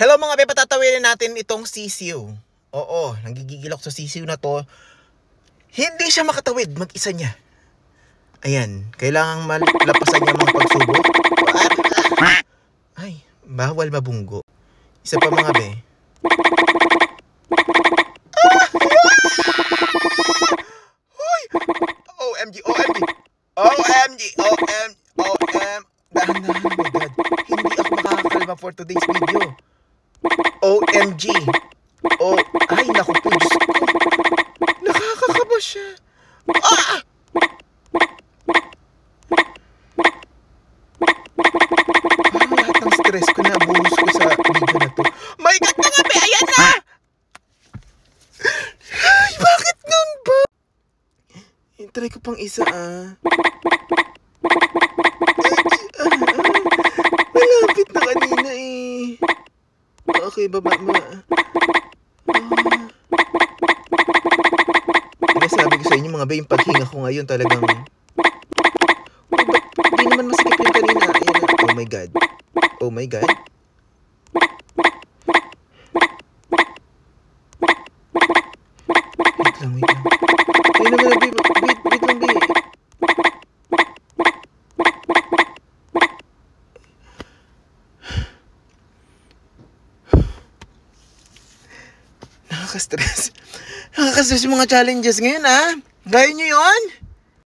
Hello mga be, patatawirin natin itong sisiw. Oo, nanggigigil ako sa sisiw na to. Hindi siya makatawid, mag-isa niya. Ayan, kailangang malapasan niya mga pagsubok. Ay, bawal mabunggo. Isa pa mga be. Hoy! OMG, OMG! OMG, OMG, OMG! Dahan-dahan, oh my God. Hindi ako makakakalma for today's video. OMG! Oh, ay, naku po, Diyos ko. Nakakakaba siya. Ah! Parang lahat ng stress ko na buhos ko sa video na to. My God, mga be, ayan na! Ay, bakit nun ba? Try ko pang isa, malapit na kanina eh. Okay, baba mo. Sabi ko sa inyo mga be, yung paghinga ko ngayon talagang... Oh, ba't di naman masikip yung kanina? Ayan na. Oh my God. Oh my God. Wait lang, wait lang. Ayun naman na, be. Wait lang, be. Nakaka-stress yung mga challenges ngayon, Gaya nyo yun?